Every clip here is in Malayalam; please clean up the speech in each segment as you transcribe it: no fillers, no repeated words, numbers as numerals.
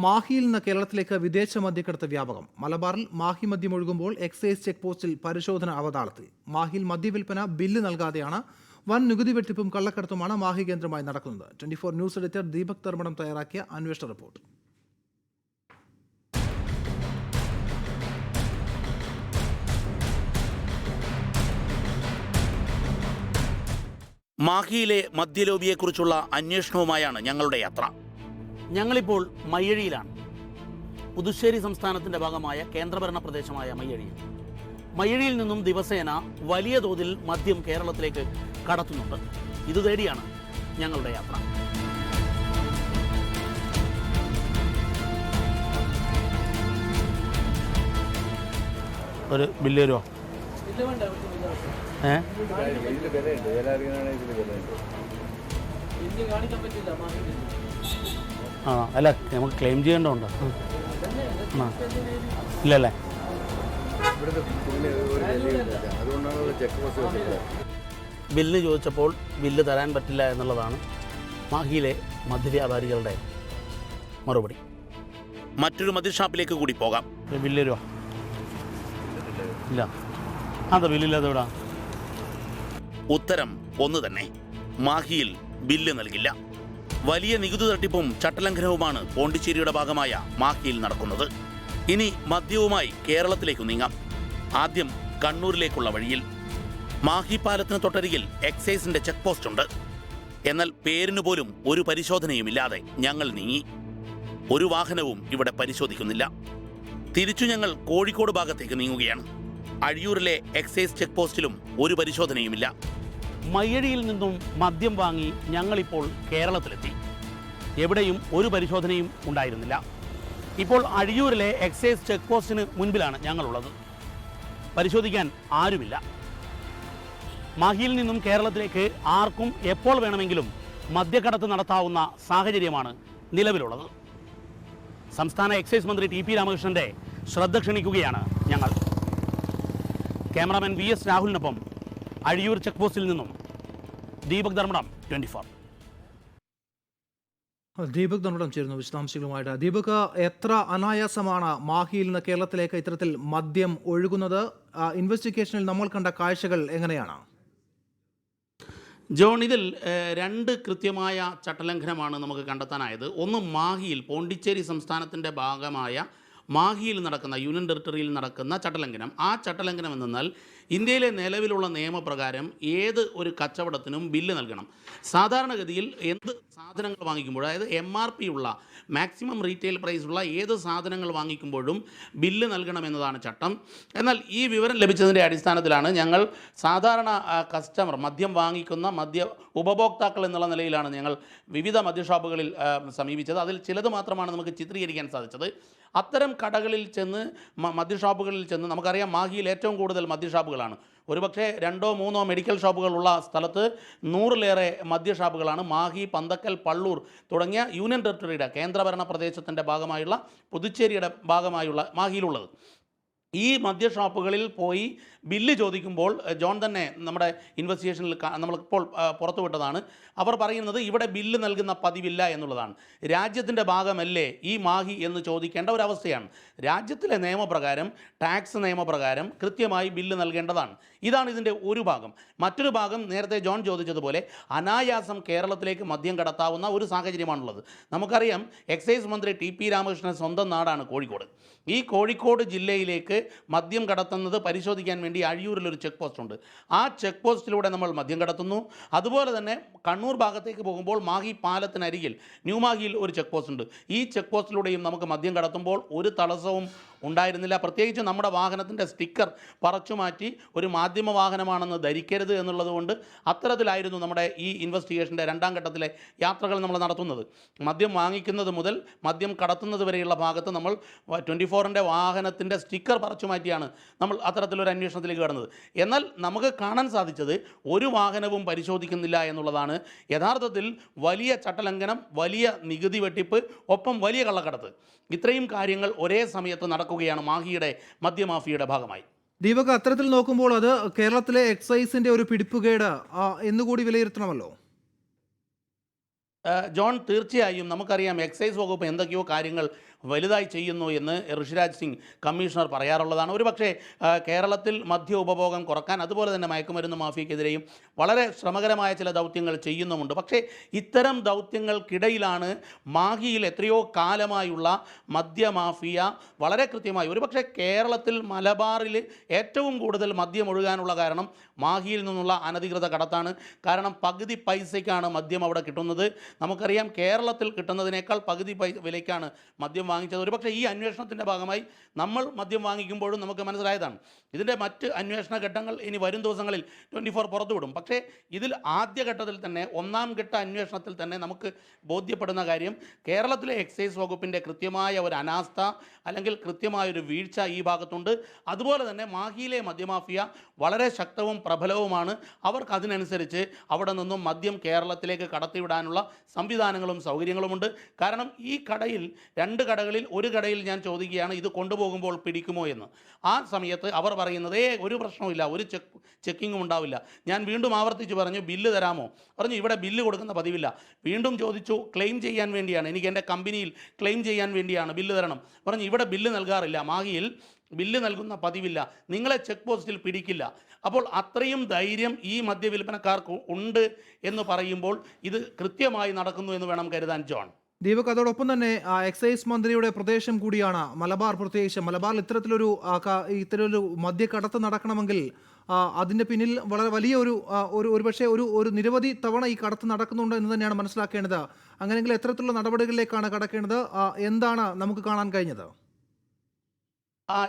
മാഹിയിൽ നിന്ന് കേരളത്തിലേക്ക് വിദേശ മദ്യക്കടത്ത് വ്യാപകം. മലബാറിൽ മാഹി മദ്യം ഒഴുകുമ്പോൾ എക്സൈസ് ചെക്ക് പോസ്റ്റിൽ പരിശോധന അവതാളത്തിൽ. മാഹിയിൽ മദ്യവിൽപ്പന ബില്ല് നൽകാതെയാണ്. വൻ നികുതി വെട്ടിപ്പും കള്ളക്കടത്തുമാണ് മാഹി കേന്ദ്രമായി നടക്കുന്നത്. 24 ന്യൂസ് എഡിറ്റർ ദീപക് തർമടം തയ്യാറാക്കിയ അന്വേഷണ റിപ്പോർട്ട്. മാഹിയിലെ മദ്യലോബിയെക്കുറിച്ചുള്ള അന്വേഷണവുമായാണ് ഞങ്ങളുടെ യാത്ര. ഞങ്ങളിപ്പോൾ മയ്യഴിയിലാണ്. പുതുശ്ശേരി സംസ്ഥാനത്തിൻ്റെ ഭാഗമായ കേന്ദ്രഭരണ പ്രദേശമായ മയ്യഴിയിൽ. മയ്യഴിയിൽ നിന്നും ദിവസേന വലിയ തോതിൽ മദ്യം കേരളത്തിലേക്ക് കടത്തുന്നുണ്ട്. ഇത് തേടിയാണ് ഞങ്ങളുടെ യാത്ര. ഒരു ബില്ല് വരുമോ? ആ അല്ല, നമുക്ക് ക്ലെയിം ചെയ്യേണ്ടതുണ്ടോ? ഇല്ലല്ലേ. ബില്ല് ചോദിച്ചപ്പോൾ ബില്ല് തരാൻ പറ്റില്ല എന്നുള്ളതാണ് മാഹിയിലെ മദ്യവ്യാപാരികളുടെ മറുപടി. മറ്റൊരു മദ്യഷാപ്പിലേക്ക് കൂടി പോകാം. ബില്ല് വരുമോ? ഇല്ല. അതെ, ബില്ലില്ലാതെ എവിടാ? ഉത്തരം ഒന്ന് തന്നെ. മാഹിയിൽ ബില്ല് നൽകില്ല. വലിയ നികുതി തട്ടിപ്പും ചട്ടലംഘനവുമാണ് പോണ്ടിച്ചേരിയുടെ ഭാഗമായ മാഹിയിൽ നടക്കുന്നത്. ഇനി മദ്യവുമായി കേരളത്തിലേക്ക് നീങ്ങാം. ആദ്യം കണ്ണൂരിലേക്കുള്ള വഴിയിൽ. മാഹി പാലത്തിന് തൊട്ടരികിൽ എക്സൈസിന്റെ ചെക്ക് പോസ്റ്റ് ഉണ്ട്. എന്നാൽ പേരിനു പോലും ഒരു പരിശോധനയുമില്ലാതെ ഞങ്ങൾ നീങ്ങി. ഒരു വാഹനവും ഇവിടെ പരിശോധിക്കുന്നില്ല. തിരിച്ചു ഞങ്ങൾ കോഴിക്കോട് ഭാഗത്തേക്ക് നീങ്ങുകയാണ്. അഴിയൂരിലെ എക്സൈസ് ചെക്ക് പോസ്റ്റിലും ഒരു പരിശോധനയുമില്ല. മയ്യഴിയിൽ നിന്നും മദ്യം വാങ്ങി ഞങ്ങളിപ്പോൾ കേരളത്തിലെത്തി. എവിടെയും ഒരു പരിശോധനയും ഉണ്ടായിരുന്നില്ല. ഇപ്പോൾ അഴിയൂരിലെ എക്സൈസ് ചെക്ക് പോസ്റ്റിന് മുൻപിലാണ് ഞങ്ങളുള്ളത്. പരിശോധിക്കാൻ ആരുമില്ല. മാഹിയിൽ നിന്നും കേരളത്തിലേക്ക് ആർക്കും എപ്പോൾ വേണമെങ്കിലും മദ്യക്കടത്ത് നടത്താവുന്ന സാഹചര്യമാണ് നിലവിലുള്ളത്. സംസ്ഥാന എക്സൈസ് മന്ത്രി ടി പി രാമകൃഷ്ണന്റെ ശ്രദ്ധ ക്ഷണിക്കുകയാണ് ഞങ്ങൾ. ക്യാമറാമാൻ VS രാഹുലിനൊപ്പം അഴിയൂർ ചെക്ക് പോസ്റ്റിൽ നിന്നും ദീപക് ധർമ്മടം, 24. ദീപക് ധർമ്മടം ചേരുന്നു വിശദാംശങ്ങളുമായിട്ട്. ദീപക്, എത്ര അനായാസമാണ് മാഹിയിൽ നിന്ന് കേരളത്തിലേക്ക് ഇത്തരത്തിൽ മദ്യം ഒഴുകുന്നത്? ഇൻവെസ്റ്റിഗേഷനിൽ നമ്മൾ കണ്ട കാഴ്ചകൾ എങ്ങനെയാണ്? ജോൺ, ഇതിൽ രണ്ട് കൃത്യമായ ചട്ടലംഘനമാണ് നമുക്ക് കണ്ടെത്താനായത്. ഒന്ന്, മാഹിയിൽ പോണ്ടിച്ചേരി സംസ്ഥാനത്തിൻ്റെ ഭാഗമായ മാഹിയിൽ നടക്കുന്ന യൂണിയൻ ടെറിട്ടറിയിൽ നടക്കുന്ന ചട്ടലംഘനം. ആ ചട്ടലംഘനം എന്നാൽ ഇന്ത്യയിലെ നിലവിലുള്ള നിയമപ്രകാരം ഏത് ഒരു കച്ചവടത്തിനും ബില്ല് നൽകണം. സാധാരണഗതിയിൽ എന്ത് സാധനങ്ങൾ വാങ്ങിക്കുമ്പോഴും, അതായത് MRP ഉള്ള മാക്സിമം റീറ്റെയിൽ പ്രൈസുള്ള ഏത് സാധനങ്ങൾ വാങ്ങിക്കുമ്പോഴും ബില്ല് നൽകണമെന്നതാണ് ചട്ടം. എന്നാൽ ഈ വിവരം ലഭിച്ചതിൻ്റെ അടിസ്ഥാനത്തിലാണ് ഞങ്ങൾ സാധാരണ കസ്റ്റമർ, മദ്യം വാങ്ങിക്കുന്ന മദ്യ ഉപഭോക്താക്കൾ എന്നുള്ള നിലയിലാണ് ഞങ്ങൾ വിവിധ മദ്യഷാപ്പുകളിൽ സമീപിച്ചത്. അതിൽ ചിലത് മാത്രമാണ് നമുക്ക് ചിത്രീകരിക്കാൻ സാധിച്ചത്. അത്തരം കടകളിൽ ചെന്ന്, മദ്യഷാപ്പുകളിൽ ചെന്ന്, നമുക്കറിയാം മാഹിയിൽ ഏറ്റവും കൂടുതൽ മദ്യഷാപ്പുകളാണ്. ഒരുപക്ഷെ 2-3 മെഡിക്കൽ ഷോപ്പുകളുള്ള സ്ഥലത്ത് 100-ലേറെ മദ്യഷാപ്പുകളാണ് മാഹി, പന്തക്കൽ, പള്ളൂർ തുടങ്ങിയ യൂണിയൻ ടെറിട്ടറിയുടെ കേന്ദ്രഭരണ പ്രദേശത്തിൻ്റെ ഭാഗമായുള്ള പുതുച്ചേരിയുടെ ഭാഗമായുള്ള മാഹിയിലുള്ളത്. ഈ മദ്യഷാപ്പുകളിൽ പോയി ബില്ല് ചോദിക്കുമ്പോൾ, ജോൺ തന്നെ നമ്മുടെ ഇൻവെസ്റ്റിഗേഷനിൽ നമ്മളിപ്പോൾ പുറത്തുവിട്ടതാണ്, അവർ പറയുന്നത് ഇവിടെ ബില്ല് നൽകുന്ന പതിവില്ല എന്നുള്ളതാണ്. രാജ്യത്തിൻ്റെ ഭാഗമല്ലേ ഈ മാഹി എന്ന് ചോദിക്കേണ്ട ഒരവസ്ഥയാണ്. രാജ്യത്തിലെ നിയമപ്രകാരം, ടാക്സ് നിയമപ്രകാരം കൃത്യമായി ബില്ല് നൽകേണ്ടതാണ്. ഇതാണ് ഇതിൻ്റെ ഒരു ഭാഗം. മറ്റൊരു ഭാഗം, നേരത്തെ ജോൺ ചോദിച്ചതുപോലെ അനായാസം കേരളത്തിലേക്ക് മദ്യം കടത്താവുന്ന ഒരു സാഹചര്യമാണുള്ളത്. നമുക്കറിയാം, എക്സൈസ് മന്ത്രി ടി പി രാമകൃഷ്ണൻ സ്വന്തം നാടാണ് കോഴിക്കോട്. ഈ കോഴിക്കോട് ജില്ലയിലേക്ക് മദ്യം കടത്തുന്നത് പരിശോധിക്കാൻ വേണ്ടി അഴിയൂരിലൊരു ചെക്ക് പോസ്റ്റ് ഉണ്ട്. ആ ചെക്ക് പോസ്റ്റിലൂടെ നമ്മൾ മദ്യം കടത്തുന്നു. അതുപോലെ തന്നെ കണ്ണൂർ ഭാഗത്തേക്ക് പോകുമ്പോൾ മാഹി പാലത്തിനരികിൽ ന്യൂ മാഹിയിൽ ഒരു ചെക്ക് പോസ്റ്റ് ഉണ്ട്. ഈ ചെക്ക് പോസ്റ്റിലൂടെയും നമുക്ക് മദ്യം കടത്തുമ്പോൾ ഒരു തടസ്സവും ഉണ്ടായിരുന്നില്ല. പ്രത്യേകിച്ച് നമ്മുടെ വാഹനത്തിൻ്റെ സ്റ്റിക്കർ പറിച്ചു മാറ്റി ഒരു മാധ്യമ വാഹനമാണെന്ന് ധരിക്കരുത് എന്നുള്ളതുകൊണ്ട് അത്തരത്തിലായിരുന്നു നമ്മുടെ ഈ ഇൻവെസ്റ്റിഗേഷൻ്റെ രണ്ടാം ഘട്ടത്തിലെ യാത്രകൾ നമ്മൾ നടത്തുന്നത്. മദ്യം വാങ്ങിക്കുന്നത് മുതൽ മദ്യം കടത്തുന്നത് വരെയുള്ള ഭാഗത്ത് നമ്മൾ 24-ൻ്റെ വാഹനത്തിൻ്റെ സ്റ്റിക്കർ പറിച്ചു മാറ്റിയാണ് നമ്മൾ അത്തരത്തിലൊരു അന്വേഷണത്തിലേക്ക് കടന്നത്. എന്നാൽ നമുക്ക് കാണാൻ സാധിച്ചത് ഒരു വാഹനവും പരിശോധിക്കുന്നില്ല എന്നുള്ളതാണ്. യഥാർത്ഥത്തിൽ വലിയ ചട്ടലംഘനം, വലിയ നികുതി വെട്ടിപ്പ്, ഒപ്പം വലിയ കള്ളക്കടത്ത്, ഇത്രയും കാര്യങ്ങൾ ഒരേ സമയത്ത് നടക്കുകയാണ് മാഹിയുടെ മദ്യമാഫിയയുടെ ഭാഗമായി. ദീപക്, അത്തരത്തിൽ നോക്കുമ്പോൾ അത് കേരളത്തിലെ എക്സൈസിന്റെ ഒരു പിടിപ്പുകേട് എന്നുകൂടി വിലയിരുത്തണമല്ലോ. ജോൺ, തീർച്ചയായും നമുക്കറിയാം എക്സൈസ് വകുപ്പ് എന്തൊക്കെയോ കാര്യങ്ങൾ വലുതായി ചെയ്യുന്നു എന്ന് ഋഷിരാജ് സിംഗ് കമ്മീഷണർ പറയാറുള്ളതാണ്. ഒരു പക്ഷേ കേരളത്തിൽ മദ്യ ഉപഭോഗം കുറക്കാൻ, അതുപോലെ തന്നെ മയക്കുമരുന്ന് മാഫിയക്കെതിരെയും വളരെ ശ്രമകരമായ ചില ദൗത്യങ്ങൾ ചെയ്യുന്നുമുണ്ട്. പക്ഷേ ഇത്തരം ദൗത്യങ്ങൾക്കിടയിലാണ് മാഹിയിൽ എത്രയോ കാലമായുള്ള മദ്യമാഫിയ വളരെ കൃത്യമായി, ഒരുപക്ഷെ കേരളത്തിൽ മലബാറിൽ ഏറ്റവും കൂടുതൽ മദ്യം ഒഴുകാനുള്ള കാരണം മാഹിയിൽ നിന്നുള്ള അനധികൃത കടത്താണ്. കാരണം പകുതി പൈസയ്ക്കാണ് മദ്യം അവിടെ കിട്ടുന്നത്. നമുക്കറിയാം കേരളത്തിൽ കിട്ടുന്നതിനേക്കാൾ പകുതി വിലയ്ക്കാണ് മദ്യം വാങ്ങിച്ചത്. ഒരുപക്ഷെ ഈ അന്വേഷണത്തിൻ്റെ ഭാഗമായി നമ്മൾ മദ്യം വാങ്ങിക്കുമ്പോഴും നമുക്ക് മനസ്സിലായതാണ്. ഇതിൻ്റെ മറ്റ് അന്വേഷണ ഘട്ടങ്ങൾ ഇനി വരും ദിവസങ്ങളിൽ 24 പുറത്തുവിടും. പക്ഷേ ഇതിൽ ആദ്യഘട്ടത്തിൽ തന്നെ, ഒന്നാം ഘട്ട അന്വേഷണത്തിൽ തന്നെ നമുക്ക് ബോധ്യപ്പെടുന്ന കാര്യം കേരളത്തിലെ എക്സൈസ് വകുപ്പിൻ്റെ കൃത്യമായ ഒരു അനാസ്ഥ അല്ലെങ്കിൽ കൃത്യമായൊരു വീഴ്ച ഈ ഭാഗത്തുണ്ട്. അതുപോലെ തന്നെ മാഹിയിലെ മദ്യമാഫിയ വളരെ ശക്തവും പ്രബലവുമാണ്. അവർക്ക് അതിനനുസരിച്ച് അവിടെ നിന്നും മദ്യം കേരളത്തിലേക്ക് കടത്തിവിടാനുള്ള സംവിധാനങ്ങളും സൗകര്യങ്ങളുമുണ്ട്. കാരണം ഈ കടയിൽ, 2 കടകളിൽ ഒരു കടയിൽ ഞാൻ ചോദിക്കുകയാണ് ഇത് കൊണ്ടുപോകുമ്പോൾ പിടിക്കുമോ എന്ന്. ആ സമയത്ത് അവർ പറയുന്നത് ഒരു പ്രശ്നവുമില്ല, ഒരു ചെക്കിങ്ങും ഉണ്ടാവില്ല. ഞാൻ വീണ്ടും ആവർത്തിച്ച് പറഞ്ഞു ബില്ല് തരാമോ, പറഞ്ഞു ഇവിടെ ബില്ല് കൊടുക്കുന്ന പതിവില്ല. വീണ്ടും ചോദിച്ചു ക്ലെയിം ചെയ്യാൻ വേണ്ടിയാണ്, എനിക്ക് എൻ്റെ കമ്പനിയിൽ ക്ലെയിം ചെയ്യാൻ വേണ്ടിയാണ്, ബില്ല് തരണം. പറഞ്ഞു ഇവിടെ ബില്ല് നൽകാറില്ല, മാഹിയിൽ ബില്ല് നൽകുന്ന പതിവില്ല, നിങ്ങളെ ചെക്ക് പോസ്റ്റിൽ പിടിക്കില്ല. അപ്പോൾ അത്രയും ധൈര്യം ഈ മദ്യവിൽപ്പനക്കാർക്ക് ഉണ്ട് എന്ന് പറയുമ്പോൾ ഇത് കൃത്യമായി നടക്കുന്നു എന്ന് വേണം കരുതാൻ ജോൺ. ദീപക്, അതോടൊപ്പം തന്നെ എക്സൈസ് മന്ത്രിയുടെ പ്രദേശം കൂടിയാണ് മലബാർ. പ്രത്യേകിച്ച് മലബാറിൽ ഇത്തരത്തിലൊരു മദ്യക്കടത്ത് നടക്കണമെങ്കിൽ അതിൻ്റെ പിന്നിൽ വളരെ വലിയ ഒരുപക്ഷെ ഒരു നിരവധി തവണ ഈ കടത്ത് നടക്കുന്നുണ്ട് എന്ന് തന്നെയാണ് മനസ്സിലാക്കേണ്ടത്. അങ്ങനെയെങ്കിൽ എത്തരത്തിലുള്ള നടപടികളിലേക്കാണ് കടക്കേണ്ടത്? എന്താണ് നമുക്ക് കാണാൻ കഴിഞ്ഞത്?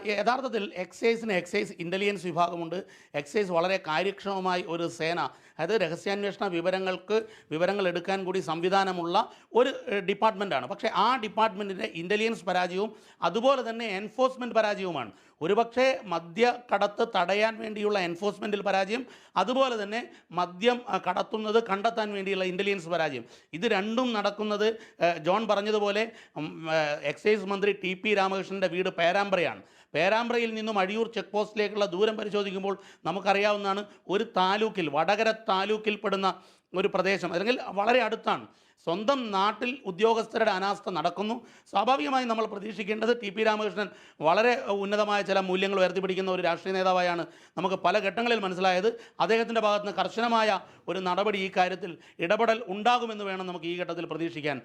യഥാർത്ഥത്തിൽ എക്സൈസ് ഇൻ്റലിജൻസ് വിഭാഗമുണ്ട്. എക്സൈസ് വളരെ കാര്യക്ഷമമായി ഒരു സേന, അതായത് രഹസ്യാന്വേഷണ വിവരങ്ങൾ എടുക്കാൻ കൂടി സംവിധാനമുള്ള ഒരു ഡിപ്പാർട്ട്മെൻറ്റാണ്. പക്ഷേ ആ ഡിപ്പാർട്ട്മെൻറ്റിൻ്റെ ഇൻ്റലിജൻസ് പരാജയവും അതുപോലെ തന്നെ എൻഫോഴ്സ്മെൻറ്റ് പരാജയവുമാണ്. ഒരുപക്ഷെ മദ്യക്കടത്ത് തടയാൻ വേണ്ടിയുള്ള എൻഫോഴ്സ്മെൻറ്റിൽ പരാജയം, അതുപോലെ തന്നെ മദ്യം കടത്തുന്നത് കണ്ടെത്താൻ വേണ്ടിയുള്ള ഇൻ്റലിജൻസ് പരാജയം. ഇത് രണ്ടും നടക്കുന്നത് ജോൺ പറഞ്ഞതുപോലെ എക്സൈസ് മന്ത്രി TP രാമകൃഷ്ണൻ്റെ വീട് പേരാമ്പ്രയാണ്. പേരാമ്പ്രയിൽ നിന്നും അഴിയൂർ ചെക്ക് പോസ്റ്റിലേക്കുള്ള ദൂരം പരിശോധിക്കുമ്പോൾ നമുക്കറിയാവുന്നതാണ്, ഒരു താലൂക്കിൽ, വടകര താലൂക്കിൽ പെടുന്ന ഒരു പ്രദേശം, അല്ലെങ്കിൽ വളരെ അടുത്താണ്. സ്വന്തം നാട്ടിൽ ഉദ്യോഗസ്ഥരുടെ അനാസ്ഥ നടക്കുന്നു. സ്വാഭാവികമായി നമ്മൾ പ്രതീക്ഷിക്കേണ്ടത് TP രാമകൃഷ്ണൻ വളരെ ഉന്നതമായ ചില മൂല്യങ്ങൾ ഉയർത്തിപ്പിടിക്കുന്ന ഒരു രാഷ്ട്രീയ നേതാവായാണ് നമുക്ക് പല ഘട്ടങ്ങളിൽ മനസ്സിലായത്. അദ്ദേഹത്തിൻ്റെ ഭാഗത്ത് നിന്ന് കർശനമായ ഒരു നടപടി ഈ കാര്യത്തിൽ ഇടപെടൽ ഉണ്ടാകുമെന്ന് വേണം നമുക്ക് ഈ ഘട്ടത്തിൽ പ്രതീക്ഷിക്കാൻ.